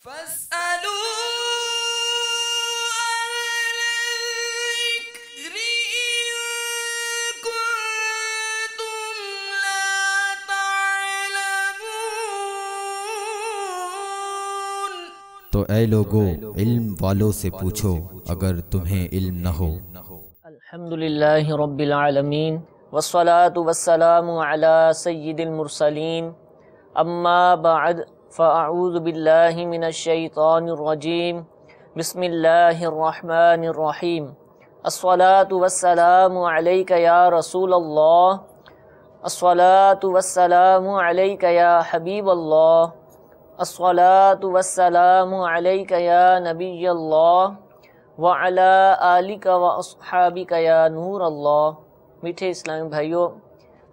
فاسألوا أهل الذكر إن كنتم لا تعلمون۔ تو اے لوگو علم والوں سے پوچھو اگر تمہیں علم نہ ہو۔ الحمدللہ رب العالمین والصلاة والسلام علی سید المرسلین، اما بعد فاعوذ باللہ من الشیطان الرجیم، بسم اللہ الرحمن الرحیم۔ الصلاة والسلام علیک یا رسول اللہ، الصلاة والسلام علیک یا حبیب اللہ، الصلاة والسلام علیک یا نبی اللہ وعلی آلک و اصحابک یا نور اللہ۔ میٹھے اسلامی بھائیوں،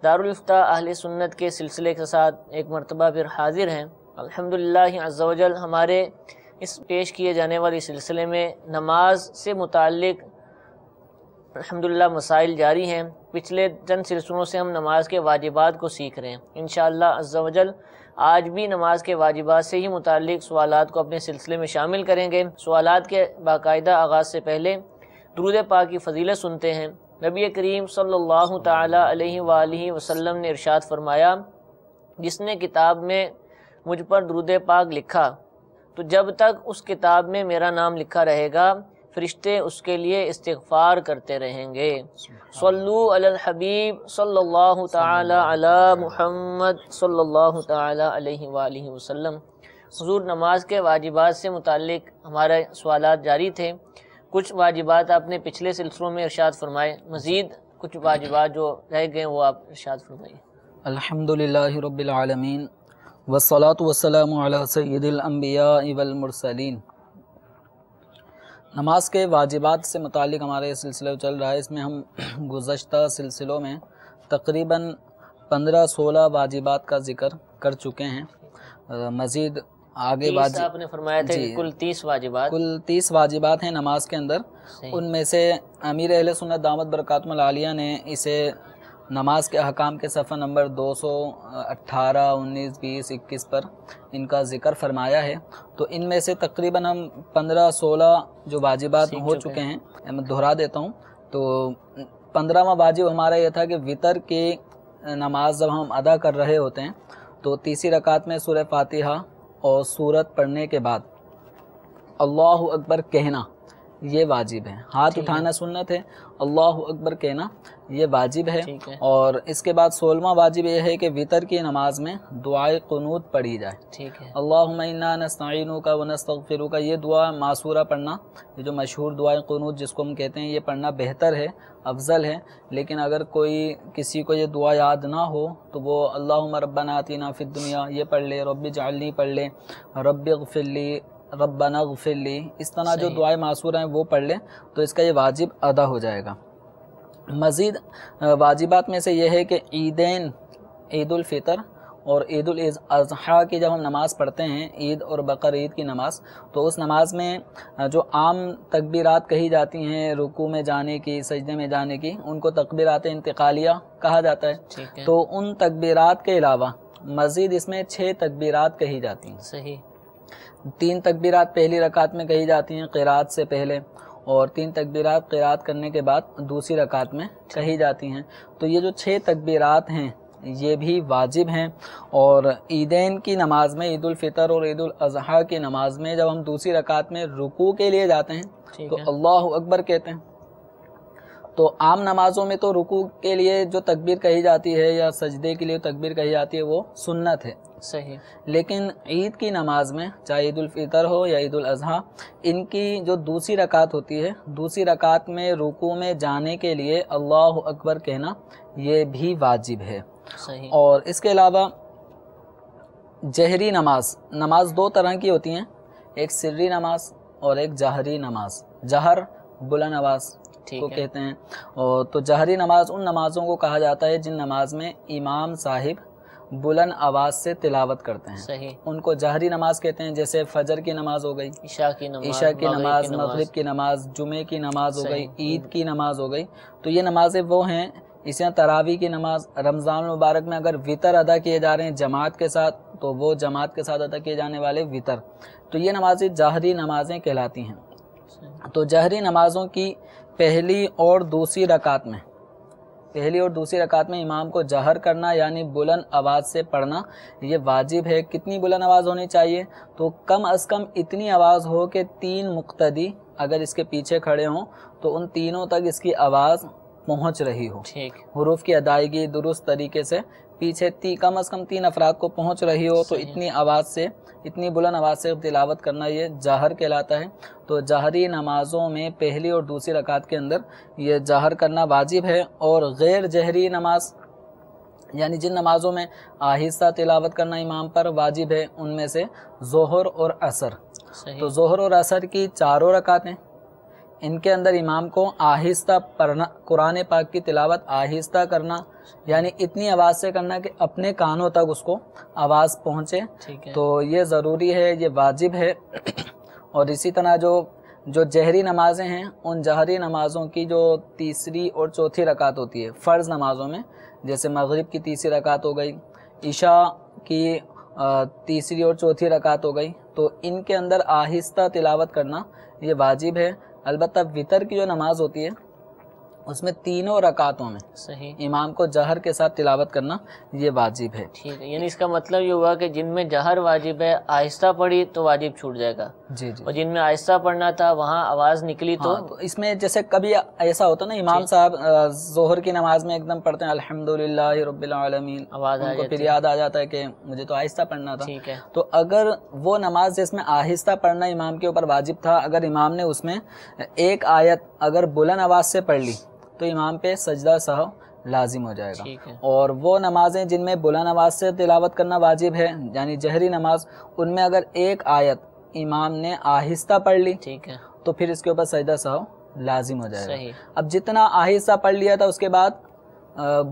دارالفتاح اہل سنت کے سلسلے کے ساتھ ایک مرتبہ پھر حاضر ہیں۔ الحمدللہ عز و جل ہمارے اس پیش کیے جانے والے سلسلے میں نماز سے متعلق الحمدللہ مسائل جاری ہیں۔ پچھلے چند سلسلوں سے ہم نماز کے واجبات کو سیکھ رہے ہیں۔ انشاءاللہ عز و جل آج بھی نماز کے واجبات سے ہی متعلق سوالات کو اپنے سلسلے میں شامل کریں گے۔ سوالات کے باقاعدہ آغاز سے پہلے درود پاک کی فضیلت سنتے ہیں۔ نبی کریم صلی اللہ تعالی علیہ وآلہ وسلم نے ارشاد فرمایا، جس نے کتاب میں مجھ پر درود پاک لکھا تو جب تک اس کتاب میں میرا نام لکھا رہے گا فرشتے اس کے لیے استغفار کرتے رہیں گے۔ صلو علی الحبیب صلی اللہ تعالی علی محمد صلی اللہ تعالی علیہ وآلہ وسلم۔ حضور، نماز کے واجبات سے متعلق ہمارے سوالات جاری تھے۔ کچھ واجبات آپ نے پچھلے سلسلوں میں ارشاد فرمائے، مزید کچھ واجبات جو رہ گئے وہ آپ ارشاد فرمائیے۔ الحمدللہ رب العالمین والصلاة والسلام علی سید الانبیاء والمرسلین۔ نماز کے واجبات سے متعلق ہمارے سلسلہ چل رہا ہے۔ اس میں ہم گزشتہ سلسلوں میں تقریباً 15-16 واجبات کا ذکر کر چکے ہیں۔ مزید آگے آپ نے فرمایا تھا کہ کل 30 واجبات واجبات ہیں نماز کے اندر۔ ان میں سے امیر اہل سنت دامت برکاتہم العالیہ نے اسے نماز کے احکام کے صفحہ نمبر 218، 19، 20، 21 پر ان کا ذکر فرمایا ہے۔ تو ان میں سے تقریباً ہم 15-16 جو واجبات ہو چکے ہیں، میں دہرا دیتا ہوں۔ تو 15واں واجب ہمارا یہ تھا کہ وطر کی نماز جب ہم ادا کر رہے ہوتے ہیں تو تیسری رکعت میں سورہ فاتحہ اور سورت پڑھنے کے بعد اللہ اکبر کہنا یہ واجب ہے۔ ہاتھ اٹھانا سنت ہے، اللہ اکبر کہنا یہ واجب ہے۔ اور اس کے بعد 16واں واجب یہ ہے کہ وطر کی نماز میں دعائے قنوت پڑھی جائے۔ اللہم انا نستعینک ونستغفرک، یہ دعا معصورہ پڑھنا، یہ جو مشہور دعائے قنوت جس کو ہم کہتے ہیں، یہ پڑھنا بہتر ہے، افضل ہے۔ لیکن اگر کسی کو یہ دعا یاد نہ ہو تو وہ اللہم ربنا آتنا فی الدنیا یہ پڑھ لے، رب اجعلنی پڑھ لے، رب اغفر لی، ربنا اغفر لی، اس طرح جو دعائیں معصورہ ہیں وہ پڑھ لیں تو اس کا یہ واجب ادا ہو جائے گا۔ مزید واجبات میں سے یہ ہے کہ عیدین، عید الفطر اور عید الاضحیٰ کی جب ہم نماز پڑھتے ہیں، عید اور بقر عید کی نماز، تو اس نماز میں جو عام تکبیرات کہی جاتی ہیں رکوع میں جانے کی، سجدے میں جانے کی، ان کو تکبیرات انتقالیہ کہا جاتا ہے۔ تو ان تکبیرات کے علاوہ مزید اس میں 6 تکبیرات کہی جاتی ہیں۔ صحیح۔ 3 تکبیرات پہلی رکعت میں کہی جاتی ہیں قرات سے پہلے، اور 3 تکبیرات قرات کرنے کے بعد دوسری رکعت میں کہی جاتی ہیں۔ تو یہ جو 6 تکبیرات ہیں یہ بھی واجب ہیں۔ اور عیدین کی نماز میں، عید الفطر اور عید الاضحیٰ کی نماز میں جب ہم دوسری رکعت میں رکوع کے لیے جاتے ہیں تو اللہ اکبر کہتے ہیں۔ تو عام نمازوں میں تو رکوع کے لیے جو تکبیر کہی جاتی ہے یا سجدے کے لیے تکبیر کہی جاتی ہے وہ سنت ہے۔ صحیح۔ لیکن عید کی نماز میں، چاہے عید الفطر ہو یا عید الاضحیٰ، ان کی جو دوسری رکعت ہوتی ہے، دوسری رکعت میں رکوع میں جانے کے لیے اللہ اکبر کہنا یہ بھی واجب ہے۔ صحیح۔ اور اس کے علاوہ جہری نماز 2 طرح کی ہوتی ہیں، ایک سری نماز اور ایک جہری نماز۔ جہر بلند آواز کو کہتے ہیں، اور تو جہری نماز ان نمازوں کو کہا جاتا ہے جن نماز میں امام صاحب بلند آواز سے تلاوت کرتے ہیں، صحیح، ان کو جہری نماز کہتے ہیں۔ جیسے فجر کی نماز ہو گئی، عشاء کی نماز، مغرب کی نماز، جمعے کی نماز ہو گئی، عید کی نماز ہو گئی۔ تو یہ نمازیں وہ ہیں اسی طرح تراویح کی نماز، رمضان المبارک میں اگر وطر ادا کیے جا رہے ہیں جماعت کے ساتھ تو وہ جماعت کے ساتھ ادا کیے جانے والے وطر، تو یہ نمازیں جہری نمازیں کہلاتی ہیں۔ تو جہری نمازوں کی پہلی اور دوسری رکعت میں امام کو جہر کرنا یعنی بلند آواز سے پڑھنا یہ واجب ہے۔ کتنی بلند آواز ہونی چاہیے؟ تو کم از کم اتنی آواز ہو کہ 3 مقتدی اگر اس کے پیچھے کھڑے ہوں تو ان تینوں تک اس کی آواز پہنچ رہی ہو، حروف کی ادائیگی درست طریقے سے پیچھے کم از کم 3 افراد کو پہنچ رہی ہو، تو اتنی بلند آواز سے تلاوت کرنا یہ جہر کہلاتا ہے۔ تو جہری نمازوں میں پہلی اور دوسری رکعت کے اندر یہ جہر کرنا واجب ہے، اور غیر جہری نماز یعنی جن نمازوں میں آہستہ تلاوت کرنا امام پر واجب ہے ان میں سے ظہر اور عصر۔ تو ظہر اور عصر کی 4 رکعتیں، ان کے اندر امام کو آہستہ پڑھنا، قرآن پاک کی تلاوت آہستہ کرنا یعنی اتنی آواز سے کرنا کہ اپنے کانوں تک اس کو آواز پہنچے، تو یہ ضروری ہے، یہ واجب ہے۔ اور اسی طرح جو جہری نمازیں ہیں ان جہری نمازوں کی جو تیسری اور چوتھی رکعت ہوتی ہے فرض نمازوں میں، جیسے مغرب کی تیسری رکعت ہو گئی، عشاء کی تیسری اور چوتھی رکعت ہو گئی، تو ان کے اندر آہستہ تلاوت کرنا یہ واجب ہے۔ البتہ وطر کی جو نماز ہوتی ہے اس میں تینوں رکعتوں میں امام کو جہر کے ساتھ تلاوت کرنا یہ واجب ہے۔ ٹھیک ہے، یعنی اس کا مطلب یہ ہوا کہ جن میں جہر واجب ہے آہستہ پڑھی تو واجب چھوٹ جائے گا، جی اور جن میں آہستہ پڑھنا تھا وہاں آواز نکلی تو اس میں جیسے کبھی ایسا ہوتا نا امام صاحب ظہر کی نماز میں ایک دم پڑھتے ہیں الحمدللہ رب العالمین، آواز ان کو پھر یاد آ جاتا ہے کہ مجھے تو آہستہ پڑھنا تھا، ٹھیک ہے، تو اگر وہ نماز جس میں آہستہ پڑھنا امام کے اوپر واجب تھا، اگر امام نے اس میں ایک آیت اگر بلند آواز سے پڑھ لی تو امام پہ سجدہ سہو لازم ہو جائے گا۔ اور وہ نمازیں جن میں بلند آواز سے تلاوت کرنا واجب ہے یعنی جہری نماز، ان میں اگر ایک آیت امام نے آہستہ پڑھ لی ٹھیک ہے تو پھر اس کے اوپر سجدہ سہو لازم ہو جائے صحیح۔ گا۔ اب جتنا آہستہ پڑھ لیا تھا اس کے بعد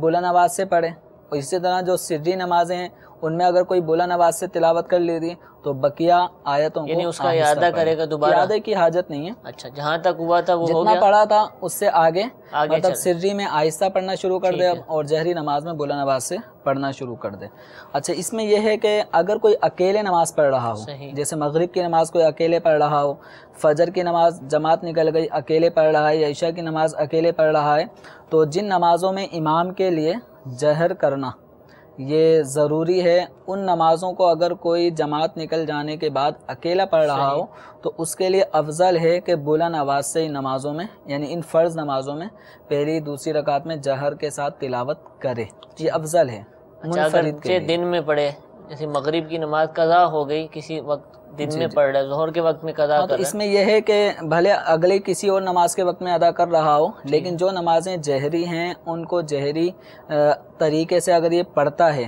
بلند آواز سے پڑھے، اور اسی طرح جو سری نمازیں ہیں ان میں اگر کوئی بلند آواز سے تلاوت کر لی تھی تو بقیہ آیتوں کو یعنی اس کا اعادہ کرے گا دوبارہ، اعادے کی حاجت نہیں ہے، اچھا جہاں تک ہوا تھا وہ ہو جتنا گیا، پڑھا تھا اس سے آگے مطلب چل۔ سری میں آہستہ پڑھنا شروع کر دے اور جہری نماز میں بلند آواز سے پڑھنا شروع کر دے۔ اچھا اس میں یہ ہے کہ اگر کوئی اکیلے نماز پڑھ رہا ہو، جیسے مغرب کی نماز کوئی اکیلے پڑھ رہا ہو، فجر کی نماز جماعت نکل گئی اکیلے پڑھ رہا ہے، یا عشاء کی نماز اکیلے پڑھ رہا ہے، تو جن نمازوں میں امام کے لیے جہر کرنا یہ ضروری ہے، ان نمازوں کو اگر کوئی جماعت نکل جانے کے بعد اکیلا پڑھ رہا ہو تو اس کے لیے افضل ہے کہ بلند آواز سے ان نمازوں میں یعنی ان فرض نمازوں میں پہلی دوسری رکعت میں جہر کے ساتھ تلاوت کرے، یہ افضل ہے منفرد کے لیے۔ دن میں پڑھے، جیسے مغرب کی نماز قضا ہو گئی کسی وقت دن میں پڑھ رہا ہے، ظہر کے وقت میں قضا کر رہا ہے، اس میں یہ ہے کہ بھلے اگلے کسی اور نماز کے وقت میں ادا کر رہا ہو، لیکن جو نمازیں جہری ہیں ان کو جہری طریقے سے اگر یہ پڑھتا ہے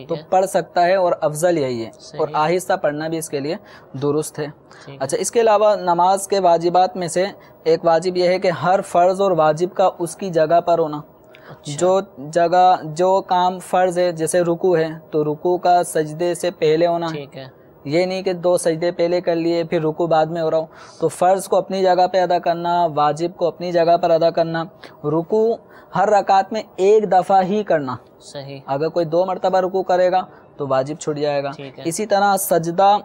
تو پڑھ سکتا ہے، اور افضل یہی ہے، اور آہستہ پڑھنا بھی اس کے لیے درست ہے۔ اچھا اس کے علاوہ نماز کے واجبات میں سے ایک واجب یہ ہے کہ ہر فرض اور واجب کا اس کی جگہ پر ہونا، جو کام فرض ہے جیسے رکوع ہے تو رکوع کا سجدے سے پہلے ہونا، یہ نہیں کہ 2 سجدے پہلے کر لیے پھر رکوع بعد میں ہو رہا ہوں، تو فرض کو اپنی جگہ پہ ادا کرنا، واجب کو اپنی جگہ پر ادا کرنا، رکوع ہر رکعت میں 1 دفعہ ہی کرنا، صحیح، اگر کوئی 2 مرتبہ رکوع کرے گا تو واجب چھوٹ جائے گا، اسی طرح سجدہ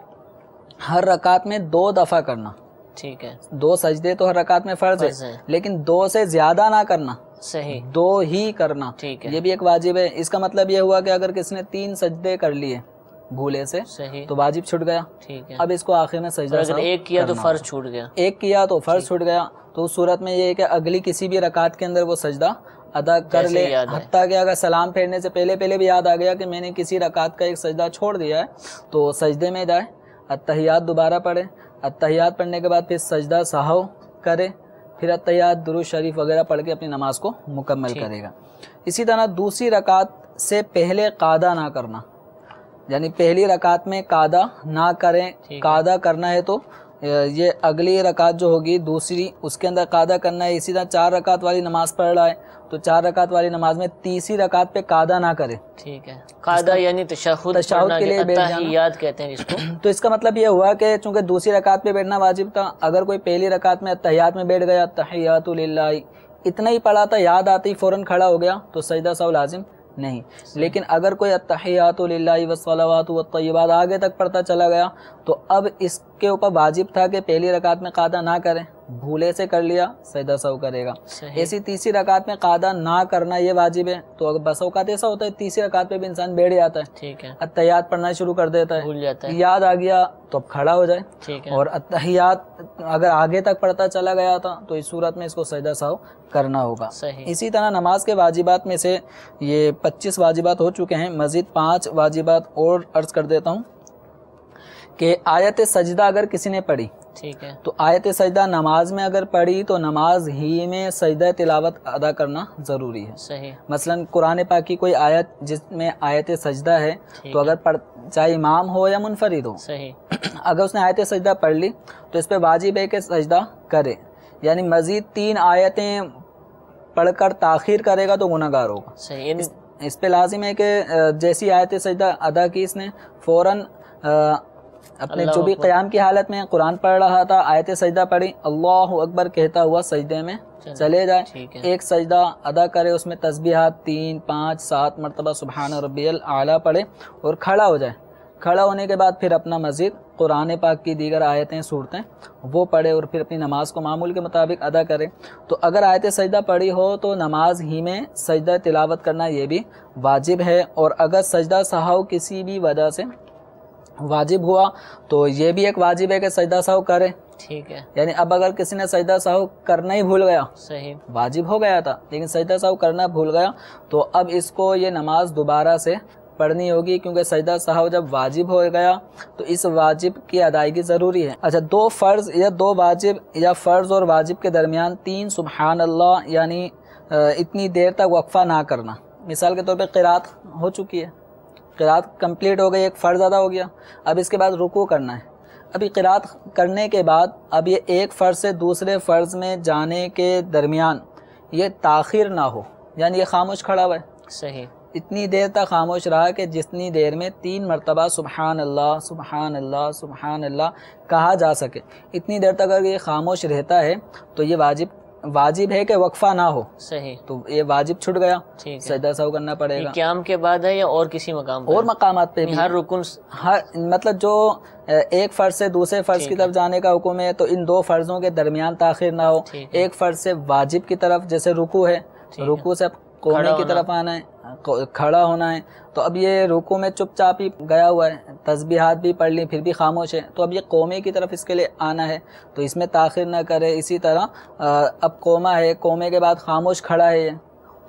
ہر رکعت میں 2 دفعہ کرنا، ٹھیک ہے، 2 سجدے تو ہر رکعت میں فرض ہے لیکن 2 سے زیادہ نہ کرنا، صحیح، 2 ہی کرنا، یہ بھی ایک واجب ہے۔ اس کا مطلب یہ ہوا کہ اگر کسی نے 3 سجدے کر لیے بھولے سے تو واجب چھوٹ گیا، اب اس کو آخر میں سجدہ اگر ایک کیا تو فرض چھوٹ گیا، ایک کیا تو فرض چھوٹ گیا، تو اس صورت میں یہ ہے کہ اگلی کسی بھی رکعت کے اندر وہ سجدہ ادا کر لے، حتیٰ کہ اگر سلام پھیرنے سے پہلے بھی یاد آ گیا کہ میں نے کسی رکعت کا ایک سجدہ چھوڑ دیا ہے تو سجدے میں جائے، اتحیات دوبارہ پڑھے، اتحیات پڑھنے کے بعد پھر سجدہ سہو کرے، پھر اتحیات درود شریف وغیرہ پڑھ کے اپنی نماز کو مکمل کرے گا۔ اسی طرح دوسری رکعت سے پہلے قعدہ نہ کرنا، یعنی پہلی رکعت میں قعدہ نہ کریں، قعدہ کرنا ہے تو یہ اگلی رکعت جو ہوگی دوسری اس کے اندر قعدہ کرنا ہے۔ اسی طرح 4 رکعت والی نماز پڑھ رہا ہے تو 4 رکعت والی نماز میں تیسری رکعت پہ قعدہ نہ کرے، ٹھیک ہے، قعدہ یعنی تشہد کے لیے بیٹھ جانا، تحیات کہتے ہیں جس کو، تو اس کا مطلب یہ ہوا کہ چونکہ دوسری رکعت پہ بیٹھنا واجب تھا، اگر کوئی پہلی رکعت میں تحیات میں بیٹھ گیا، تحیات للہ اتنا ہی پڑھا تھا، یاد آتے ہی فوراً کھڑا ہو گیا تو سجدہ سہو لازم نہیں. لیکن اگر کوئی التحیات للہ والصلوات والطیبات آگے تک پڑھتا چلا گیا تو اب اس کے اوپر واجب تھا کہ پہلی رکعت میں قاعدہ نہ کرے, بھولے سے کر لیا سجدہ سہو کرے گا. ایسی تیسری رکعت میں قاعدہ نہ کرنا یہ واجب ہے. تو اگر بس اوقات ایسا ہوتا ہے تیسری رکعت پہ بھی انسان بیٹھ جاتا ہے, ٹھیک ہے, التحیات پڑھنا شروع کر دیتا بھول ہے, جاتا ہے, یاد آ گیا تو اب کھڑا ہو جائے. ٹھیک ہے, اور التحیات اگر آگے تک پڑھتا چلا گیا تھا تو اس صورت میں اس کو سجدہ سہو کرنا ہوگا. صحیح. اسی طرح نماز کے واجبات میں سے یہ 25 واجبات ہو چکے ہیں, مزید 5 واجبات اور عرض کر دیتا ہوں کہ آیت سجدہ اگر کسی نے پڑھی, ٹھیک ہے, تو آیت سجدہ نماز میں اگر پڑھی تو نماز ہی میں سجدہ تلاوت ادا کرنا ضروری ہے. صحیح, مثلا قرآن پاک کی کوئی آیت جس میں آیت سجدہ ہے تو اگر چاہے امام ہو یا منفرد ہو, صحیح, اگر اس نے آیت سجدہ پڑھ لی تو اس پہ واجب ہے کہ سجدہ کرے. یعنی مزید 3 آیتیں پڑھ کر تاخیر کرے گا تو گناہ گار ہوگا. صحیح, اس پہ لازم ہے کہ جیسی آیت سجدہ ادا کی اس نے فوراً اپنے جو بھی قیام کی حالت میں قرآن پڑھ رہا تھا آیت سجدہ پڑھی, اللہ اکبر کہتا ہوا سجدے میں چلے جائے, ایک سجدہ ادا کرے, اس میں تسبیحات 3 5 7 مرتبہ سبحان ربی الاعلیٰ پڑھے اور کھڑا ہو جائے. کھڑا ہونے کے بعد پھر اپنا مزید قرآن پاک کی دیگر آیتیں صورتیں وہ پڑھے اور پھر اپنی نماز کو معمول کے مطابق ادا کرے. تو اگر آیت سجدہ پڑھی ہو تو نماز ہی میں سجدہ تلاوت کرنا یہ بھی واجب ہے. اور اگر سجدہ سہو کسی بھی وجہ سے واجب ہوا تو یہ بھی ایک واجب ہے کہ سجدہ سہو کرے. ٹھیک ہے, یعنی اب اگر کسی نے سجدہ سہو کرنا ہی بھول گیا, صحیح, واجب ہو گیا تھا لیکن سجدہ سہو کرنا بھول گیا, تو اب اس کو یہ نماز دوبارہ سے پڑھنی ہوگی, کیونکہ سجدہ سہو جب واجب ہو گیا تو اس واجب کی ادائیگی ضروری ہے. اچھا, 2 فرض یا 2 واجب یا فرض اور واجب کے درمیان 3 سبحان اللہ یعنی اتنی دیر تک وقفہ نہ کرنا. مثال کے طور پہ قرات ہو چکی ہے, قرات کمپلیٹ ہو گئی, ایک فرض ادا ہو گیا, اب اس کے بعد رکوع کرنا ہے. ابھی قرات کرنے کے بعد اب یہ ایک فرض سے دوسرے فرض میں جانے کے درمیان یہ تاخیر نہ ہو, یعنی یہ خاموش کھڑا ہوا ہے, صحیح, اتنی دیر تک خاموش رہا کہ جتنی دیر میں 3 مرتبہ سبحان اللہ سبحان اللہ سبحان اللہ کہا جا سکے, اتنی دیر تک اگر یہ خاموش رہتا ہے تو یہ واجب ہے کہ وقفہ نہ ہو. صحیح, تو یہ واجب چھٹ گیا, ٹھیک ہے, سجدہ سہو کرنا پڑے گا. قیام کے بعد ہے یا اور کسی مقام پر؟ اور مقامات پہ بھی ہر رکن, ہر مطلب جو ایک فرض سے دوسرے فرض کی طرف جانے کا حکم ہے تو ان 2 فرضوں کے درمیان تاخیر نہ ہو. ایک فرض سے واجب کی طرف جیسے رکوع ہے, رکوع سے قومے کی طرف آنا ہے, کھڑا ہونا ہے, تو اب یہ رکوع میں چپ چاپ ہی گیا ہوا ہے, تسبیحات بھی پڑھ لی پھر بھی خاموش ہے, تو اب یہ قومے کی طرف اس کے لیے آنا ہے تو اس میں تاخیر نہ کرے. اسی طرح اب قومہ ہے, قومے کے بعد خاموش کھڑا ہے,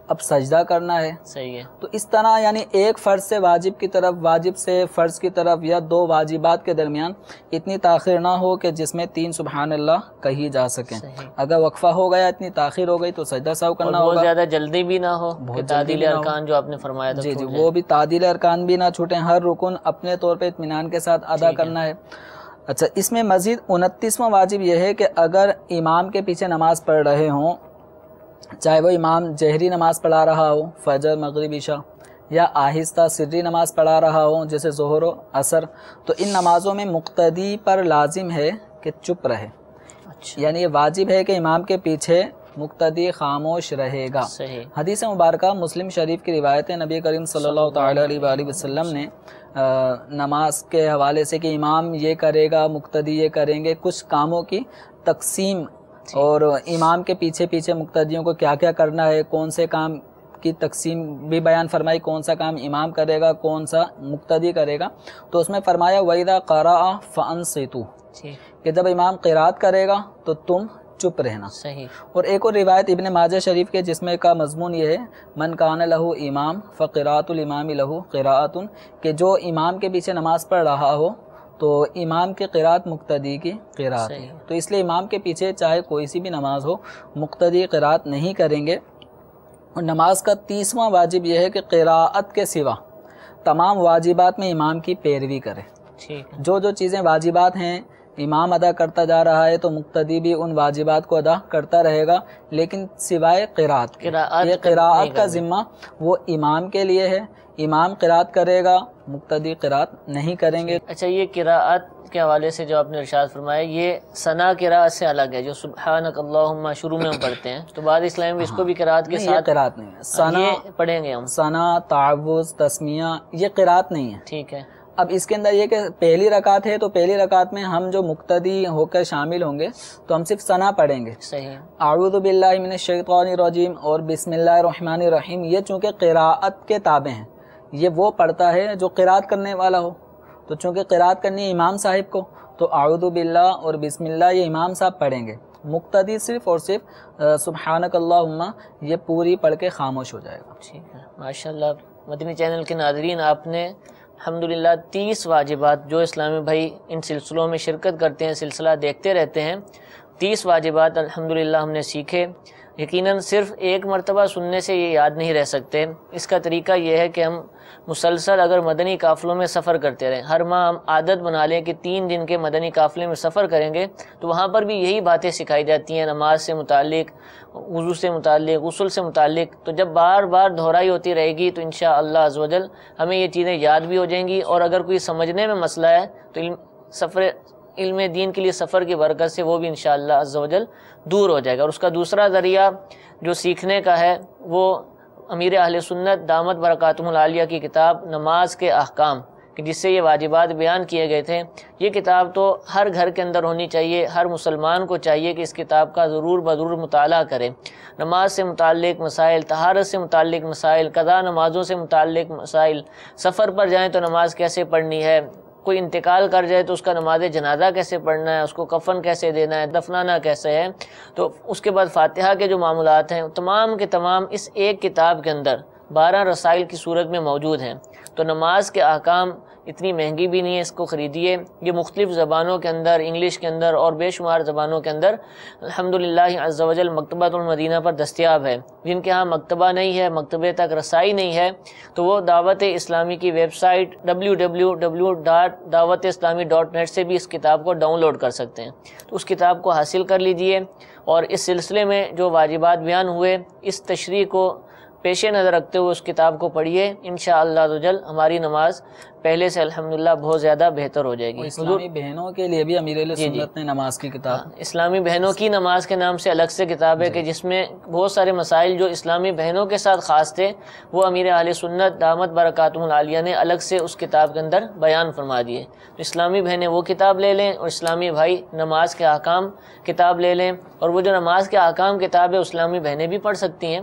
اب سجدہ کرنا ہے. صحیح ہے, تو اس طرح یعنی ایک فرض سے واجب کی طرف, واجب سے فرض کی طرف یا 2 واجبات کے درمیان اتنی تاخیر نہ ہو کہ جس میں 3 سبحان اللہ کہی جا سکیں. اگر وقفہ ہو گیا, اتنی تاخیر ہو گئی تو سجدہ سہو کرنا ہوگا. بہت زیادہ جلدی بھی نہ ہو, تعدیل ارکان جو آپ نے فرمایا تھا, جی وہ بھی تعدیل ارکان بھی نہ چھوٹیں, ہر رکن اپنے طور پہ اطمینان کے ساتھ ادا کرنا ہے. اچھا, اس میں مزید 29واں واجب یہ ہے کہ اگر امام کے پیچھے نماز پڑھ رہے ہوں, چاہے وہ امام جہری نماز پڑھا رہا ہو فجر مغرب عشاء, یا آہستہ سری نماز پڑھا رہا ہو جیسے ظہر و عصر, تو ان نمازوں میں مقتدی پر لازم ہے کہ چپ رہے. یعنی یہ واجب ہے کہ امام کے پیچھے مقتدی خاموش رہے گا. حدیث مبارکہ مسلم شریف کی روایت ہے, نبی کریم صلی اللہ تعالی علیہ وآلہ وسلم نے نماز کے حوالے سے کہ امام یہ کرے گا, مقتدی یہ کریں گے, کچھ کاموں کی تقسیم اور امام کے پیچھے پیچھے مقتدیوں کو کیا کیا کرنا ہے, کون سے کام کی تقسیم بھی بیان فرمائی, کون سا کام امام کرے گا, کون سا مقتدی کرے گا. تو اس میں فرمایا وَإِذَا قَرَأَ فَأَنصِتُوا, کہ جب امام قرات کرے گا تو تم چپ رہنا. اور ایک اور روایت ابن ماجہ شریف کے جس میں کا مضمون یہ ہے, من کان لہو امام فقراۃ الامام لہو قراءۃ, کہ جو امام کے پیچھے نماز پڑھ رہا ہو تو امام کی قرات مقتدی کی قرات ہے. تو اس لیے امام کے پیچھے چاہے کوئی سی بھی نماز ہو مقتدی قرات نہیں کریں گے. اور نماز کا 30واں واجب یہ ہے کہ قراءت کے سوا تمام واجبات میں امام کی پیروی کرے. جو جو چیزیں واجبات ہیں امام ادا کرتا جا رہا ہے تو مقتدی بھی ان واجبات کو ادا کرتا رہے گا, لیکن سوائے قرات کے, یہ قرات کا ذمہ وہ امام کے لیے ہے. امام قرات کرے گا, مقتدی قرات نہیں کریں گے. اچھا, یہ قرات کے حوالے سے جو آپ نے ارشاد فرمایا یہ ثنا قراءت سے الگ ہے، جو سبحانک اللہم شروع میں ہم پڑھتے ہیں، تو بعد اسلام میں اس کو بھی قراءت کے ساتھ قرات نہیں ہے، ثنا یہ پڑھیں گے ہم. ثنا، تعوذ، تسمیہ، یہ قرات نہیں ہے. ٹھیک ہے. اب اس کے اندر یہ کہ پہلی رکعت ہے تو پہلی رکعت میں ہم جو مقتدی ہو کر شامل ہوں گے تو ہم صرف ثنا پڑھیں گے. صحیح. اعوذ باللہ من الشیطان الرجیم اور بسم اللہ الرحمن الرحیم، یہ چونکہ قراءت کے تابع ہیں، یہ وہ پڑھتا ہے جو قراءت کرنے والا ہو. تو چونکہ قراءت کرنی ہے امام صاحب کو تو اعوذ باللہ اور بسم اللہ یہ امام صاحب پڑھیں گے. مقتدی صرف اور صرف سبحانک اللہم یہ پوری پڑھ کے خاموش ہو جائے گا. ٹھیک ہے. ماشاءاللہ مدنی چینل کے ناظرین، آپ نے الحمدللہ 30 واجبات، جو اسلامی بھائی ان سلسلوں میں شرکت کرتے ہیں، سلسلہ دیکھتے رہتے ہیں، 30 واجبات الحمدللہ ہم نے سیکھے. یقیناً صرف ایک مرتبہ سننے سے یہ یاد نہیں رہ سکتے. اس کا طریقہ یہ ہے کہ ہم مسلسل اگر مدنی قافلوں میں سفر کرتے رہیں، ہر ماہ ہم عادت بنا لیں کہ 3 دن کے مدنی قافلے میں سفر کریں گے تو وہاں پر بھی یہی باتیں سکھائی جاتی ہیں، نماز سے متعلق، وضو سے متعلق، غسل سے متعلق. تو جب بار بار دہرائی ہوتی رہے گی تو انشاءاللہ عز و جل ہمیں یہ چیزیں یاد بھی ہو جائیں گی، اور اگر کوئی سمجھنے میں مسئلہ ہے تو علم دین کے لیے سفر کی برکت سے وہ بھی انشاءاللہ عز و جل دور ہو جائے گا. اور اس کا دوسرا ذریعہ جو سیکھنے کا ہے وہ امیر اہل سنت دامت برکاتہم العالیہ کی کتاب نماز کے احکام، کہ جس سے یہ واجبات بیان کیے گئے تھے. یہ کتاب تو ہر گھر کے اندر ہونی چاہیے، ہر مسلمان کو چاہیے کہ اس کتاب کا ضرور بضرور مطالعہ کرے. نماز سے متعلق مسائل، طہارت سے متعلق مسائل، قضا نمازوں سے متعلق مسائل، سفر پر جائیں تو نماز کیسے پڑھنی ہے، کوئی انتقال کر جائے تو اس کا نماز جنازہ کیسے پڑھنا ہے، اس کو کفن کیسے دینا ہے، دفنانا کیسے ہے، تو اس کے بعد فاتحہ کے جو معاملات ہیں تمام کے تمام اس ایک کتاب کے اندر 12 رسائل کی صورت میں موجود ہیں. تو نماز کے احکام اتنی مہنگی بھی نہیں ہے، اس کو خریدیے. یہ مختلف زبانوں کے اندر، انگلش کے اندر اور بے شمار زبانوں کے اندر الحمدللہ عز و جل مکتبۃ المدینہ پر دستیاب ہے. جن کے ہاں مکتبہ نہیں ہے، مکتبے تک رسائی نہیں ہے، تو وہ دعوت اسلامی کی ویب سائٹ www.dawatislami.net سے بھی اس کتاب کو ڈاؤن لوڈ کر سکتے ہیں. تو اس کتاب کو حاصل کر لیجئے، اور اس سلسلے میں جو واجبات بیان ہوئے اس تشریح کو پیش نظر رکھتے ہوئے اس کتاب کو پڑھیے. انشاءاللہ عز و جل ہماری نماز پہلے سے الحمدللہ بہت زیادہ بہتر ہو جائے گی. اسلامی بہنوں کے لیے بھی امیر اہل سنت نے نماز کی کتاب، اسلامی بہنوں کی نماز کے نام سے الگ سے کتاب ہے کہ جس میں بہت سارے مسائل جو اسلامی بہنوں کے ساتھ خاص تھے وہ امیر اہل سنت دامت برکاتہم العالیہ نے الگ سے اس کتاب کے اندر بیان فرما دیے. تو اسلامی بہنیں وہ کتاب لے لیں اور اسلامی بھائی نماز کے احکام کتاب لے لیں. اور وہ جو نماز کے احکام کتاب ہے اسلامی بہنیں بھی پڑھ سکتی ہیں،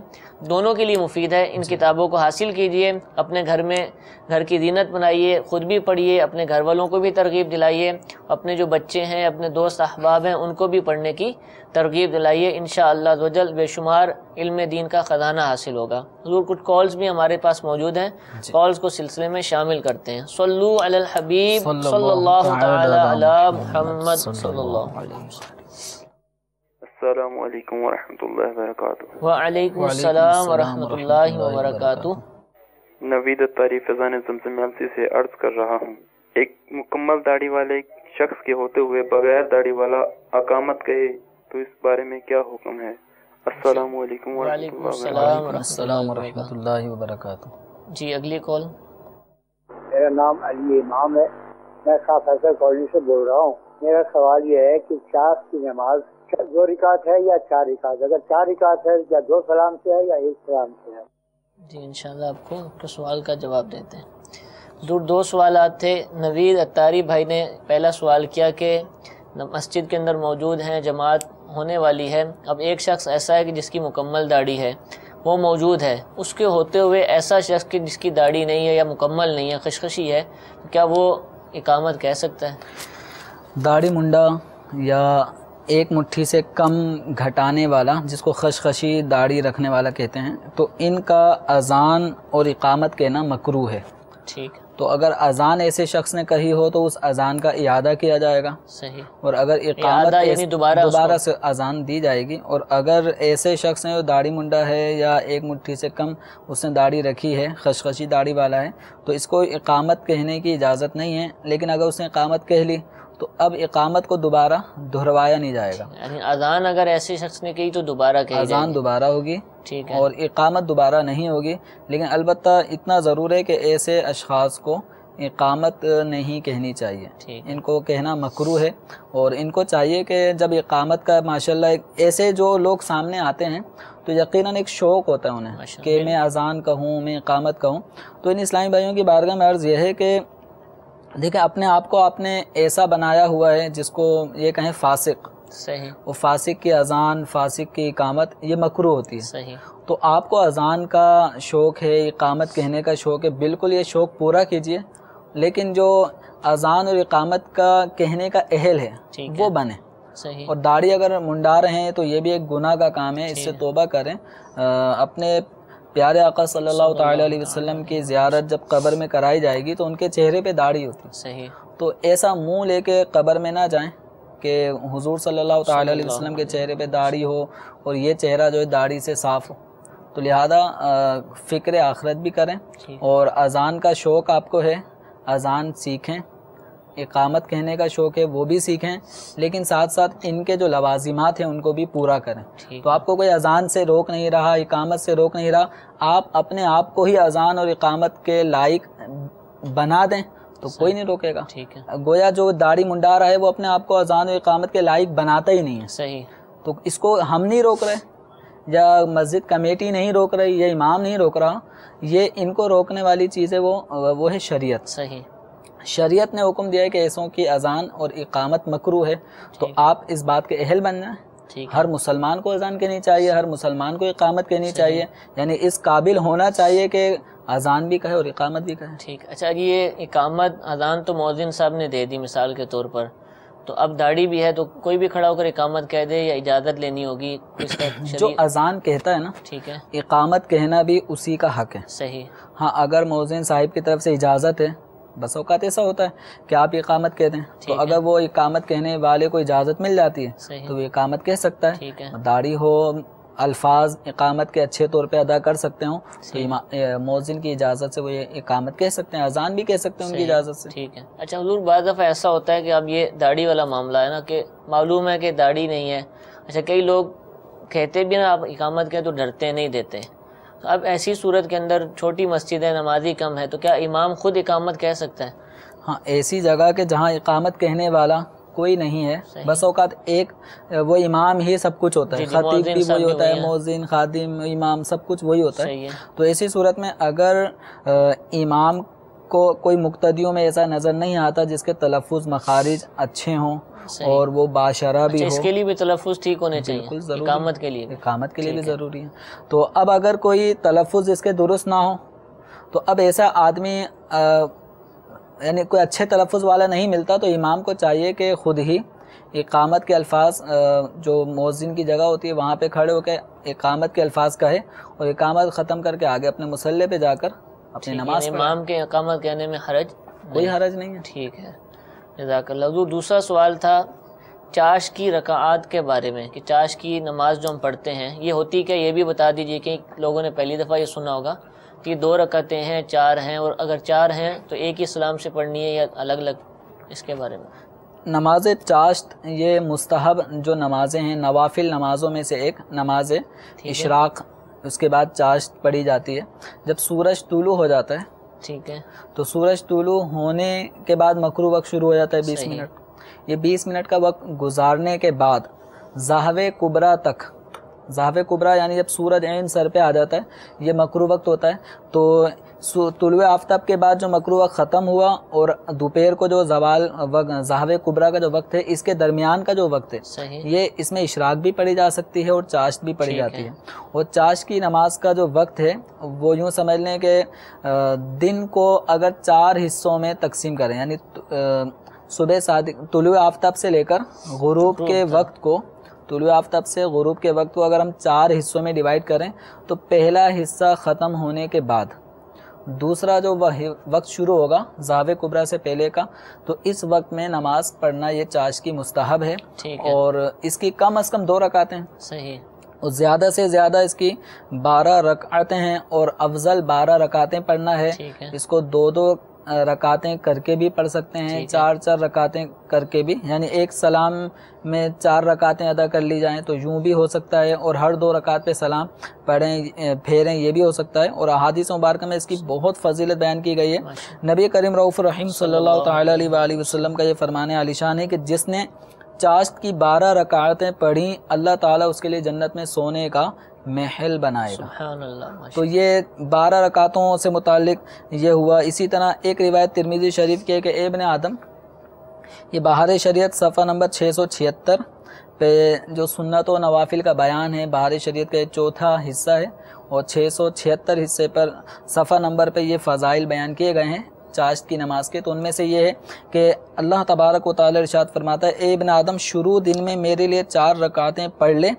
دونوں کے لیے مفید ہے. ان کتابوں کو حاصل کیجئے، اپنے گھر میں گھر کی زینت بنائیے، خود بھی پڑھیے، اپنے گھر والوں کو بھی ترغیب دلائیے، اپنے جو بچے ہیں، اپنے دوست احباب ہیں ان کو بھی پڑھنے کی ترغیب دلائیے. انشاءاللہ عز و جل بے شمار علم دین کا خزانہ حاصل ہوگا. حضور کچھ کالز بھی ہمارے پاس موجود ہیں، کالز کو سلسلے میں شامل کرتے ہیں. صلو علی الحبیب صلی اللہ تعالی علی محمد صلی اللہ علیہ وسلم. السلام علیکم ورحمۃ اللہ وبرکاتہ. وعلیکم السلام ورحمۃ اللہ وبرکاتہ. نوید الطاری فیضان زمزم ایلسی سے عرض کر رہا ہوں، ایک مکمل داڑھی والے شخص کے ہوتے ہوئے بغیر داڑھی والا اقامت کہے تو اس بارے میں کیا حکم ہے؟ السلام علیکم وعلیکم ورحمۃ السلام ورحمۃ اللہ وبرکاتہ. جی اگلی کال. میرا نام علی امام ہے، میں خواہ فیصل کالونی سے بول رہا ہوں. میرا سوال یہ ہے کہ چاش کی نماز 2 رکعت ہے یا 4 رکعت؟ اگر 4 رکعت ہے یا 2 سلام سے ہے یا 1 سلام سے ہے؟ جی انشاءاللہ آپ کو سوال کا جواب دیتے ہیں. 2 سوالات تھے. نوید اتاری بھائی نے پہلا سوال کیا کہ مسجد کے اندر موجود ہیں، جماعت ہونے والی ہے، اب ایک شخص ایسا ہے کہ جس کی مکمل داڑھی ہے، وہ موجود ہے، اس کے ہوتے ہوئے ایسا شخص کہ جس کی داڑھی نہیں ہے یا مکمل نہیں ہے، خشخشی ہے، کیا وہ اقامت کہہ سکتا ہے؟ داڑھی منڈا یا ایک مٹھی سے کم گھٹانے والا جس کو خشخشی داڑھی رکھنے والا کہتے ہیں، تو ان کا اذان اور اقامت کہنا مکروہ ہے. ٹھیک. تو اگر اذان ایسے شخص نے کہی ہو تو اس اذان کا اعادہ کیا جائے گا. صحیح. اور اگر اقامت یعنی دوبارہ سے اذان دی جائے گی. اور اگر ایسے شخص ہیں جو داڑھی منڈا ہے یا ایک مٹھی سے کم اس نے داڑھی رکھی ہے، خشخشی داڑھی والا ہے، تو اس کو اقامت کہنے کی اجازت نہیں ہے. لیکن اگر اس نے اقامت کہہ لی تو اب اقامت کو دوبارہ دہروایا نہیں جائے گا. یعنی اذان اگر ایسے شخص نے کی تو دوبارہ کہی جائے گی. اذان دوبارہ ہوگی. ٹھیک ہے. اور اقامت دوبارہ نہیں ہوگی. لیکن البتہ اتنا ضرور ہے کہ ایسے اشخاص کو اقامت نہیں کہنی چاہیے، ٹھیک ان کو کہنا مکروہ ہے، اور ان کو چاہیے کہ جب اقامت کا ماشاءاللہ ایسے جو لوگ سامنے آتے ہیں تو یقیناً ایک شوق ہوتا ہے انہیں کہ میں اذان کہوں، میں اقامت کہوں. تو ان اسلامی بھائیوں کی بارگاہ میں عرض یہ ہے کہ دیکھیں اپنے آپ کو آپ نے ایسا بنایا ہوا ہے جس کو یہ کہیں فاسق، صحیح، وہ فاسق کی اذان، فاسق کی اقامت یہ مکروہ ہوتی ہے. صحیح، تو آپ کو اذان کا شوق ہے، اقامت کہنے کا شوق ہے، بالکل یہ شوق پورا کیجئے، لیکن جو اذان اور اقامت کا کہنے کا اہل ہے وہ بنے. صحیح، اور داڑھی اگر منڈا رہے ہیں تو یہ بھی ایک گناہ کا کام ہے، اس سے توبہ کریں. اپنے پیارے آقا صلی اللہ تعالی علیہ وسلم کی زیارت جب قبر میں کرائی جائے گی تو ان کے چہرے پہ داڑھی ہوتی ہے. صحیح، تو ایسا منہ لے کے قبر میں نہ جائیں کہ حضور صلی اللہ تعالی علیہ وسلم کے چہرے پہ داڑھی ہو اور یہ چہرہ جو ہے داڑھی سے صاف ہو. تو لہذا فکر آخرت بھی کریں، اور اذان کا شوق آپ کو ہے، اذان سیکھیں، اقامت کہنے کا شوق ہے وہ بھی سیکھیں، لیکن ساتھ ساتھ ان کے جو لوازمات ہیں ان کو بھی پورا کریں. تو آپ کو کوئی اذان سے روک نہیں رہا، اقامت سے روک نہیں رہا، آپ اپنے آپ کو ہی اذان اور اقامت کے لائق بنا دیں تو کوئی نہیں روکے گا. ٹھیک ہے، گویا جو داڑھی منڈا رہا ہے وہ اپنے آپ کو اذان اور اقامت کے لائق بناتا ہی نہیں ہے. صحیح، تو اس کو ہم نہیں روک رہے، یا مسجد کمیٹی نہیں روک رہی، یا امام نہیں روک رہا. یہ ان کو روکنے والی چیز ہے وہ ہے شریعت. صحیح، شریعت نے حکم دیا ہے کہ ایسوں کی اذان اور اقامت مکروہ ہے، تو آپ اس بات کے اہل بن جائیں. ہر مسلمان کو اذان کہنی چاہیے، ہر مسلمان کو اقامت کہنی چاہیے، یعنی اس قابل ہونا چاہیے کہ اذان بھی کہے اور اقامت بھی کہے. ٹھیک. اچھا، یہ اقامت اذان تو مؤذن صاحب نے دے دی مثال کے طور پر، تو اب داڑھی بھی ہے تو کوئی بھی کھڑا ہو کر اقامت کہہ دے یا اجازت لینی ہوگی اس کا؟ جو اذان کہتا ہے نا، ٹھیک ہے، اقامت کہنا بھی اسی کا حق ہے. صحیح. ہاں، اگر مؤذن صاحب کی طرف سے اجازت ہے، بس اوقات ایسا ہوتا ہے کہ آپ اقامت کہہ دیں، تو اگر وہ اقامت کہنے والے کو اجازت مل جاتی ہے تو وہ اقامت کہہ سکتا ہے. ٹھیک ہے، داڑھی ہو، الفاظ اقامت کے اچھے طور پہ ادا کر سکتے ہوں تو مؤذن کی اجازت سے وہ یہ اقامت کہہ سکتے ہیں، اذان بھی کہہ سکتے ہیں ان کی اجازت سے. ٹھیک ہے. اچھا حضور، بعض دفعہ ایسا ہوتا ہے کہ اب یہ داڑھی والا معاملہ ہے نا، کہ معلوم ہے کہ داڑھی نہیں ہے. اچھا، کئی لوگ کہتے بھی نا آپ اقامت کہیں تو ڈرتے نہیں دیتے. اب ایسی صورت کے اندر چھوٹی مسجد ہے، نمازی کم ہے، تو کیا امام خود اقامت کہہ سکتا ہے؟ ہاں، ایسی جگہ کہ جہاں اقامت کہنے والا کوئی نہیں ہے، بس اوقات ایک وہ امام ہی سب کچھ ہوتا ہے، خطیب بھی وہی ہوتا ہے، مؤذن، خادم، امام سب کچھ وہی ہوتا ہے. تو ایسی صورت میں اگر امام کو کوئی مقتدیوں میں ایسا نظر نہیں آتا جس کے تلفظ مخارج اچھے ہوں اور وہ باشرہ بھی ہو، اس کے لیے بھی تلفظ ٹھیک ہونے چاہیے. بالکل ضروری، اقامت کے لیے بھی ضروری ہے. تو اب اگر کوئی تلفظ اس کے درست نہ ہو تو اب ایسا آدمی یعنی کوئی اچھے تلفظ والا نہیں ملتا تو امام کو چاہیے کہ خود ہی اقامت کے الفاظ جو مؤذن کی جگہ ہوتی ہے وہاں پہ کھڑے ہو کے اقامت کے الفاظ کہے، اور اقامت ختم کر کے آگے اپنے مصلی پہ جا کر اپنی نماز پڑھے. امام کے اقامت کہنے میں کوئی حرج نہیں ہے. ٹھیک ہے، جزاک اللہ. حضور، دوسرا سوال تھا چاش کی رکعات کے بارے میں، کہ چاش کی نماز جو ہم پڑھتے ہیں یہ ہوتی کیا، یہ بھی بتا دیجئے. کہ لوگوں نے پہلی دفعہ یہ سنا ہوگا کہ 2 رکعتیں ہیں، 4 ہیں، اور اگر 4 ہیں تو ایک ہی سلام سے پڑھنی ہے یا الگ الگ، اس کے بارے میں. نماز چاشت یہ مستحب جو نمازیں ہیں، نوافل نمازوں میں سے ایک نماز اشراق، اس کے بعد چاشت پڑھی جاتی ہے جب سورج طلوع ہو جاتا ہے. ٹھیک ہے، تو سورج طلوع ہونے کے بعد مکروہ وقت شروع ہو جاتا ہے 20 منٹ. یہ 20 منٹ کا وقت گزارنے کے بعد ظہو کبریٰ تک، ظہو کبریٰ یعنی جب سورج عین سر پہ آ جاتا ہے یہ مکروہ وقت ہوتا ہے. تو طلوع آفتاب کے بعد جو مکروہ وقت ختم ہوا اور دوپہر کو جو زوال ظہو کبریٰ کا جو وقت ہے اس کے درمیان کا جو وقت ہے یہ اس میں اشراق بھی پڑھی جا سکتی ہے اور چاشت بھی پڑھی جاتی ہے. اور چاشت کی نماز کا جو وقت ہے وہ یوں سمجھ لیں کہ دن کو اگر 4 حصوں میں تقسیم کریں، یعنی صبح صادق طلوع آفتاب سے لے کر غروب کے وقت کو، طلوع آفتاب سے غروب کے وقت کو اگر ہم 4 حصوں میں ڈیوائیڈ کریں تو پہلا حصہ ختم ہونے کے بعد دوسرا جو وقت شروع ہوگا ظہو کبریٰ سے پہلے کا، تو اس وقت میں نماز پڑھنا یہ چاشت کی مستحب ہے. اور اس کی کم از کم 2 رکعتیں، صحیح، اور زیادہ سے زیادہ اس کی 12 رکعتیں ہیں، اور افضل 12 رکعتیں پڑھنا ہے. اس کو 2 رکعتیں کر کے بھی پڑھ سکتے ہیں، 4 رکعتیں کر کے بھی، یعنی ایک سلام میں 4 رکعتیں ادا کر لی جائیں تو یوں بھی ہو سکتا ہے، اور ہر 2 رکعت پہ سلام پڑھیں پھیریں، یہ بھی ہو سکتا ہے۔ اور احادیث مبارکہ میں اس کی بہت فضیلت بیان کی گئی ہے۔ نبی کریم رؤوف الرحیم صلی اللہ تعالیٰ علیہ وآلہ وسلم کا یہ فرمان عالی شان ہے کہ جس نے چاشت کی 12 رکعتیں پڑھی اللہ تعالیٰ اس کے لیے جنت میں سونے کا محل بنائے گا۔ سبحان اللہ۔ تو یہ 12 رکعتوں سے متعلق یہ ہوا۔ اسی طرح ایک روایت ترمذی شریف کی ہے کہ اے ابن آدم، یہ بہار شریعت صفحہ نمبر 676 پہ جو سنت و نوافل کا بیان ہے، بہار شریعت کا یہ 4تھا حصہ ہے، اور 676 حصے پر صفحہ نمبر پہ یہ فضائل بیان کیے گئے ہیں چاشت کی نماز کے۔ تو ان میں سے یہ ہے کہ اللہ تبارک و تعالی ارشاد فرماتا ہے، اے ابن آدم شروع دن میں میرے لیے 4 رکعتیں پڑھ لے،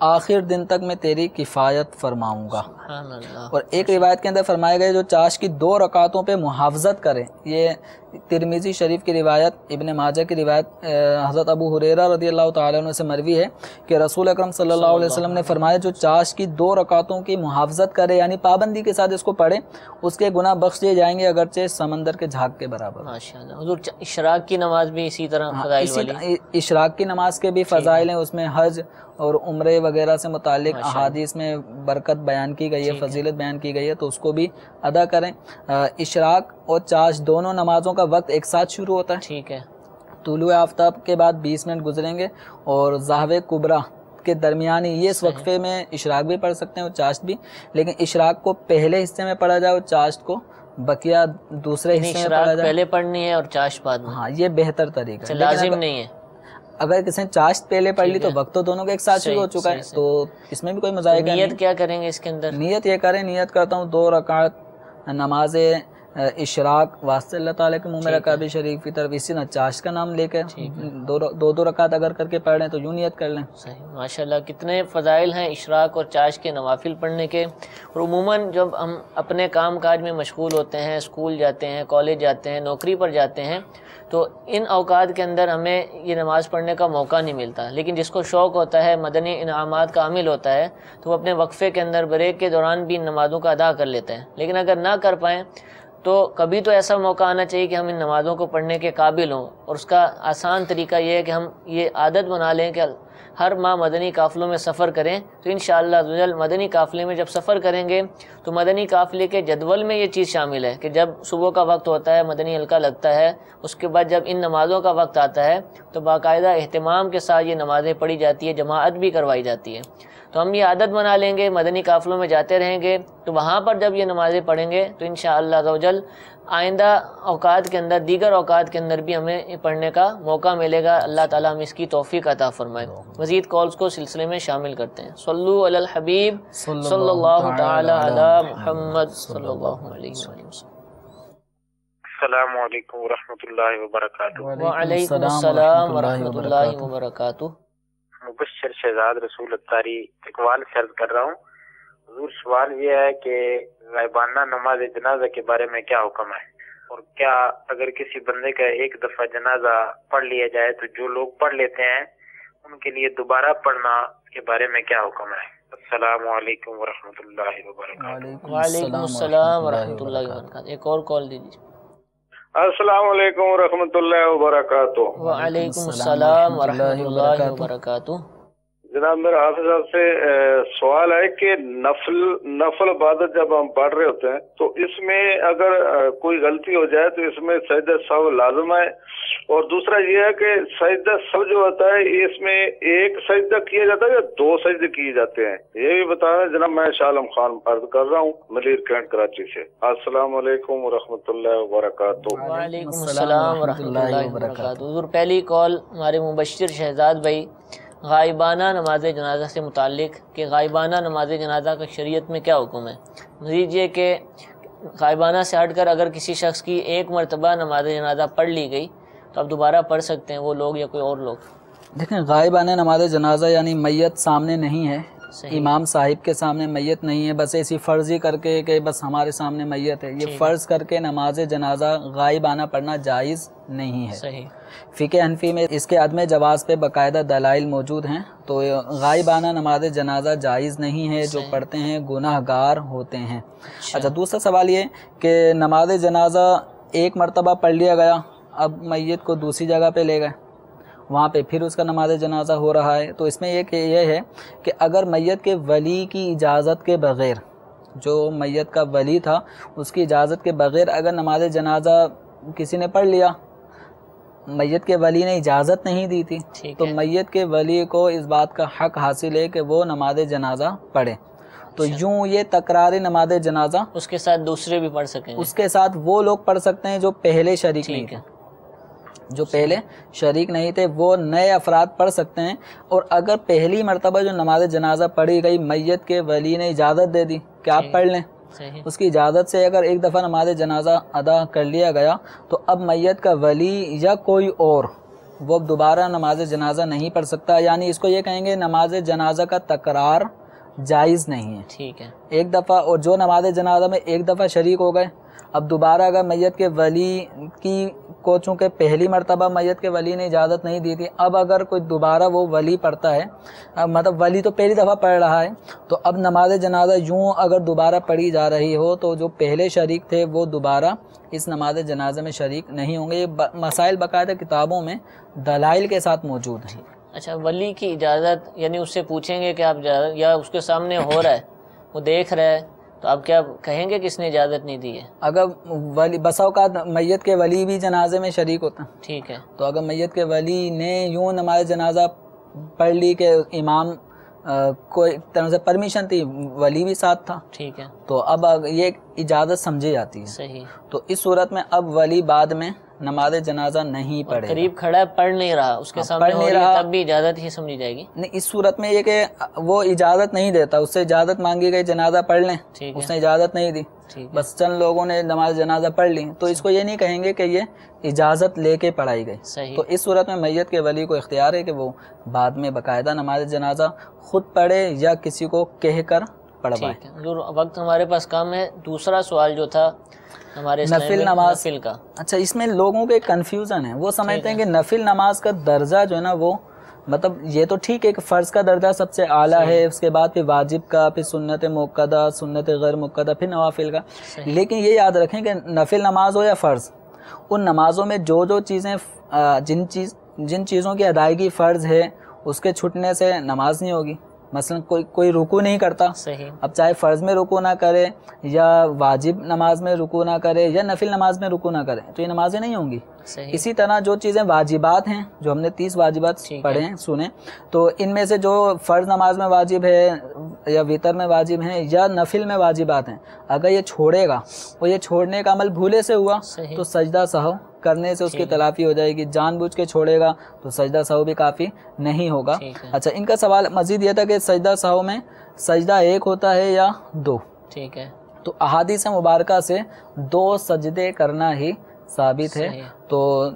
آخر دن تک میں تیری کفایت فرماؤں گا۔ سبحان اللہ۔ اور ایک روایت کے اندر فرمایا گیا جو چاشت کی 2 رکعتوں پہ محافظت کرے، یہ ترمذی شریف کی روایت، ابن ماجہ کی روایت، حضرت ابو ہریرہ رضی اللہ تعالیٰ عنہ سے مروی ہے کہ رسول اکرم صلی اللہ علیہ وسلم نے فرمایا جو چاشت کی 2 رکعتوں کی محافظت کرے، یعنی پابندی کے ساتھ اس کو پڑھے، اس کے گناہ بخش دیے جائیں گے اگرچہ سمندر کے جھاگ کے برابر۔ ماشاءاللہ۔ حضور اشراق کی نماز بھی اسی طرح فضائل والی؟ اشراق کی نماز کے بھی فضائل ہیں، اس میں حج اور عمرے وغیرہ سے متعلق احادیث میں برکت بیان کی گئی ہے، فضیلت بیان کی گئی ہے، تو اس کو بھی ادا کریں۔ اشراق اور چاشت دونوں نمازوں کا وقت ایک ساتھ شروع ہوتا ہے۔ ٹھیک ہے۔ طلوع آفتاب کے بعد 20 منٹ گزریں گے، اور ظہو کبریٰ کے درمیانی یہ اس وقفے میں اشراق بھی پڑھ سکتے ہیں اور چاشت بھی، لیکن اشراق کو پہلے حصے میں پڑھا جائے اور چاشت کو بقیہ دوسرے حصے میں پڑھا جائے۔ پہلے پڑھنی ہے اور چاشت بعد میں؟ ہاں، یہ بہتر طریقہ ہے۔ لازم نہیں ہے۔ اگر کسی نے چاشت پہلے پڑھ لی تو وقت تو دونوں کے ایک ساتھ شروع ہو چکا ہے، تو اس میں بھی کوئی مذائقہ نہیں۔ نیت کیا کریں گے اس کے اندر؟ نیت یہ کریں، نیت کرتا ہوں 2 رکعت نماز اشراق واسطے اللہ تعالیٰ کے منہ میں رکعت شریف کی طرف، اسی طرح چاشت کا نام لے کر 2 رکعت اگر کر کے پڑھ لیں تو یوں نیت کر لیں۔ صحیح، ماشاءاللہ۔ کتنے فضائل ہیں اشراق اور چاشت کے نوافل پڑھنے کے۔ اور عموماً جب ہم اپنے کام کاج میں مشغول ہوتے ہیں، اسکول جاتے ہیں، کالج جاتے ہیں، نوکری پر جاتے ہیں، تو ان اوقات کے اندر ہمیں یہ نماز پڑھنے کا موقع نہیں ملتا، لیکن جس کو شوق ہوتا ہے، مدنی انعامات کا عامل ہوتا ہے، تو وہ اپنے وقفے کے اندر بریک کے دوران بھی ان نمازوں کا ادا کر لیتے ہیں۔ لیکن اگر نہ کر پائیں تو کبھی تو ایسا موقع آنا چاہیے کہ ہم ان نمازوں کو پڑھنے کے قابل ہوں، اور اس کا آسان طریقہ یہ ہے کہ ہم یہ عادت بنا لیں کہ ہر ماہ مدنی قافلوں میں سفر کریں، تو انشاءاللہ عزوجل مدنی قافلے میں جب سفر کریں گے تو مدنی قافلے کے جدول میں یہ چیز شامل ہے کہ جب صبح کا وقت ہوتا ہے، مدنی حلقہ لگتا ہے، اس کے بعد جب ان نمازوں کا وقت آتا ہے تو باقاعدہ اہتمام کے ساتھ یہ نمازیں پڑھی جاتی ہے، جماعت بھی کروائی جاتی ہے۔ تو ہم یہ عادت بنا لیں گے، مدنی قافلوں میں جاتے رہیں گے، تو وہاں پر جب یہ نمازیں پڑھیں گے تو انشاءاللہ عزوجل آئندہ اوقات کے اندر، دیگر اوقات کے اندر بھی ہمیں پڑھنے کا موقع ملے گا۔ اللہ تعالیٰ ہمیں اس کی توفیق عطا فرمائے۔ مزید کالز کو سلسلے میں شامل کرتے ہیں۔ صلو علی الحبیب صلی اللہ تعالی علی محمد صلی اللہ علیہ وسلم۔ السلام علیکم ورحمۃ اللہ وبرکاتہ۔ وعلیکم السلام ورحمۃ اللہ وبرکاتہ۔ مبشر شہزاد رسول اتاری اقبال سے عرض کر رہا ہوں۔ حضور سوال یہ ہے کہ غائبانہ نماز جنازہ کے بارے میں کیا حکم ہے، اور کیا اگر کسی بندے کا ایک دفعہ جنازہ پڑھ لیا جائے تو جو لوگ پڑھ لیتے ہیں ان کے لیے دوبارہ پڑھنا کے بارے میں کیا حکم ہے؟ السلام علیکم ورحمۃ اللہ وبرکاتہ۔ وعلیکم السلام ورحمۃ اللہ وبرکاتہ۔ ایک اور کال دیجیے۔ السلام علیکم ورحمۃ اللہ وبرکاتہ۔ وعلیکم السلام ورحمۃ اللہ وبرکاتہ۔ جناب میرا حافظ صاحب سے سوال ہے کہ نفل عبادت جب ہم پڑھ رہے ہوتے ہیں تو اس میں اگر کوئی غلطی ہو جائے تو اس میں سجدہ سہو لازم ہے، اور دوسرا یہ ہے کہ سجدہ سہو جو ہوتا ہے اس میں ایک سجدہ کیا جاتا ہے یا 2 سجدے کیے جاتے ہیں، یہ بھی بتا رہے ہیں جناب۔ میں شاہ عالم خان عرض کر رہا ہوں ملیر کینٹ کراچی سے۔ السلام علیکم ورحمۃ اللہ وبرکاتہ۔ وعلیکم السلام ورحمۃ اللہ وبرکاتہ۔ حضور پہلی کال ہمارے مبشر شہزاد بھائی غائبانہ نماز جنازہ سے متعلق کہ غائبانہ نماز جنازہ کا شریعت میں کیا حکم ہے۔ مزید یہ کہ غائبانہ سے ہٹ کر اگر کسی شخص کی ایک مرتبہ نماز جنازہ پڑھ لی گئی تو اب دوبارہ پڑھ سکتے ہیں وہ لوگ یا کوئی اور لوگ؟ دیکھیں، غائبانہ نماز جنازہ یعنی میت سامنے نہیں ہے، امام صاحب کے سامنے میت نہیں ہے، بس ایسی فرضی کر کے کہ بس ہمارے سامنے میت ہے، یہ فرض کر کے نماز جنازہ غائبانہ پڑھنا جائز نہیں ہے۔ صحیح۔ فقہ حنفی میں اس کے عدم جواز پہ باقاعدہ دلائل موجود ہیں، تو غائبانہ نماز جنازہ جائز نہیں ہے، جو پڑھتے ہیں گناہ گار ہوتے ہیں۔ اچھا، دوسرا سوال یہ کہ نماز جنازہ ایک مرتبہ پڑھ لیا گیا، اب میت کو دوسری جگہ پہ لے گئے، وہاں پہ پھر اس کا نماز جنازہ ہو رہا ہے، تو اس میں یہ ہے کہ اگر میت کے ولی کی اجازت کے بغیر، جو میت کا ولی تھا اس کی اجازت کے بغیر اگر نماز جنازہ کسی نے پڑھ لیا، میت کے ولی نے اجازت نہیں دی تھی، تو میت کے ولی کو اس بات کا حق حاصل ہے کہ وہ نماز جنازہ پڑھے۔ تو یوں یہ تکرار نماز جنازہ اس کے ساتھ دوسرے بھی پڑھ سکیں گے، اس کے ساتھ وہ لوگ پڑھ سکتے ہیں جو پہلے شریک نہیں تھے، جو پہلے شریک نہیں تھے وہ نئے افراد پڑھ سکتے ہیں۔ اور اگر پہلی مرتبہ جو نماز جنازہ پڑھی گئی میت کے ولی نے اجازت دے دی کہ آپ پڑھ لیں، اس کی اجازت سے اگر ایک دفعہ نماز جنازہ ادا کر لیا گیا تو اب میت کا ولی یا کوئی اور وہ دوبارہ نماز جنازہ نہیں پڑھ سکتا، یعنی اس کو یہ کہیں گے نماز جنازہ کا تکرار جائز نہیں ہے۔ ٹھیک ہے، ایک دفعہ، اور جو نماز جنازہ میں ایک دفعہ شریک ہو گئے، اب دوبارہ اگر میت کے ولی کی کو چونکہ پہلی مرتبہ میت کے ولی نے اجازت نہیں دی تھی، اب اگر کوئی دوبارہ وہ ولی پڑھتا ہے، مطلب ولی تو پہلی دفعہ پڑھ رہا ہے، تو اب نماز جنازہ یوں اگر دوبارہ پڑھی جا رہی ہو تو جو پہلے شریک تھے وہ دوبارہ اس نماز جنازہ میں شریک نہیں ہوں گے۔ یہ مسائل باقاعدہ کتابوں میں دلائل کے ساتھ موجود ہیں۔ اچھا، ولی کی اجازت یعنی اس سے پوچھیں گے کہ آپ یا اس کے سامنے ہو رہا ہے، وہ دیکھ رہا ہے، تو آپ کیا کہیں گے کہ اس نے اجازت نہیں دی ہے؟ اگر ولی بسا اوقات میت کے ولی بھی جنازے میں شریک ہوتا ہے، ٹھیک ہے، تو اگر میت کے ولی نے یوں نماز جنازہ پڑھ لی کہ امام کو ایک طرح سے پرمیشن تھی، ولی بھی ساتھ تھا، ٹھیک ہے، تو اب یہ اجازت سمجھی جاتی ہے۔ صحیح، تو اس صورت میں اب ولی بعد میں نماز جنازہ نہیں پڑھے، قریب کھڑا ہے، پڑھ نہیں رہا، اس کے سامنے ہو رہی ہے، تب بھی اجازت ہی سمجھی جائے گی؟ نہیں، اس صورت میں یہ کہ وہ اجازت نہیں دیتا، اس سے اجازت مانگی گئی جنازہ پڑھ لیں، اس نے اجازت نہیں دی، بس چند لوگوں نے نماز جنازہ پڑھ لی، تو اس کو یہ نہیں کہیں گے کہ یہ اجازت لے کے پڑھائی گئی۔ تو اس صورت میں میت کے ولی کو اختیار ہے کہ وہ بعد میں باقاعدہ نماز جنازہ خود پڑھے یا کسی کو کہہ کر پڑھوائے۔ حضور وقت ہمارے پاس کم ہے، دوسرا سوال جو تھا ہمارے نفل نماز کا، اچھا اس میں لوگوں کے کنفیوژن ہے، وہ سمجھتے ہیں کہ نفل نماز کا درجہ جو ہے نا وہ مطلب یہ تو ٹھیک ہے کہ فرض کا درجہ سب سے اعلیٰ ہے، اس کے بعد پھر واجب کا، پھر سنت موقدہ، سنت غیر موقدہ، پھر نوافل کا، لیکن یہ یاد رکھیں کہ نفل نماز ہو یا فرض، ان نمازوں میں جو چیزیں جن چیزوں کی ادائیگی فرض ہے اس کے چھٹنے سے نماز نہیں ہوگی۔ مثلا کوئی رکوع نہیں کرتا، اب چاہے فرض میں رکوع نہ کرے یا واجب نماز میں رکوع نہ کرے یا نفل نماز میں رکوع نہ کرے تو یہ نمازیں نہیں ہوں گی۔ اسی طرح جو چیزیں واجبات ہیں، جو ہم نے 30 واجبات پڑھے ہیں سنے، تو ان میں سے جو فرض نماز میں واجب ہے یا وتر میں واجب ہیں یا نفل میں واجبات ہیں، اگر یہ چھوڑے گا، وہ یہ چھوڑنے کا عمل بھولے سے ہوا تو سجدہ سہو کرنے سے اس کی تلافی ہو جائے گی، جان بوجھ کے چھوڑے گا تو سجدہ سہو بھی کافی نہیں ہوگا۔ اچھا، ان کا سوال مزید یہ تھا کہ سجدہ سہو میں سجدہ ایک ہوتا ہے یا 2؟ ٹھیک ہے، تو احادیث مبارکہ سے 2 سجدے کرنا ہی ثابت ہے۔ تو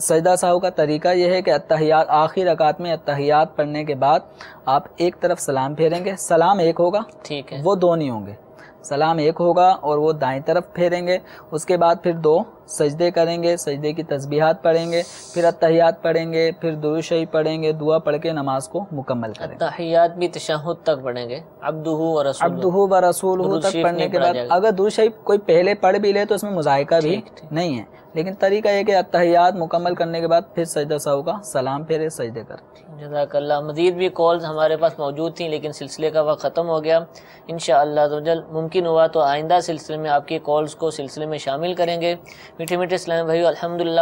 سجدہ سہو کا طریقہ یہ ہے کہ اتحیات، آخری رکعت میں اتحیات پڑھنے کے بعد آپ ایک طرف سلام پھیریں گے، سلام ایک ہوگا، ٹھیک ہے، وہ 2 نہیں ہوں گے، سلام ایک ہوگا اور وہ دائیں طرف پھیریں گے، اس کے بعد پھر 2 سجدے کریں گے، سجدے کی تسبیحات پڑھیں گے، پھر اتحیات پڑھیں گے، پھر درود شریف پڑھیں گے، دعا پڑھ کے نماز کو مکمل کریں گے۔ اتحیات بھی تشہد تک پڑھیں گے، عبدہ و رسولہ تک پڑھنے کے بعد اگر درود شریف کوئی پہلے پڑھ بھی لے تو اس میں مذائقہ بھی نہیں ہے، لیکن طریقہ یہ کہ اتحیات مکمل کرنے کے بعد پھر سجدہ سہو کا سلام پھیرے، سجدے کر۔ جزاک اللہ۔ مزید بھی کالز ہمارے پاس موجود تھیں لیکن سلسلے کا وقت ختم ہو گیا، انشاءاللہ عزوجل ممکن ہوا تو آئندہ سلسلے میں آپ کی کالز کو سلسلے میں شامل کریں گے۔ میٹھے میٹھے اسلام بھائیو، الحمدللہ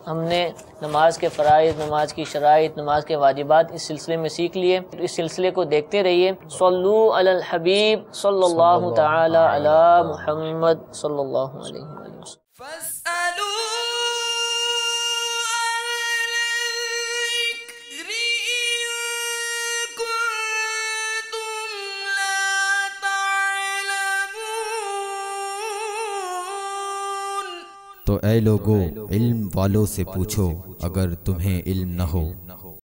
ہم نے نماز کے فرائض، نماز کی شرائط، نماز کے واجبات اس سلسلے میں سیکھ لیے۔ اس سلسلے کو دیکھتے رہیے۔ صلو علی الحبیب صلی اللہ تعالی علی محمد صلی اللہ علیہ وسلم۔ تو اے لوگو، علم والوں سے پوچھو اگر تمہیں علم نہ ہو۔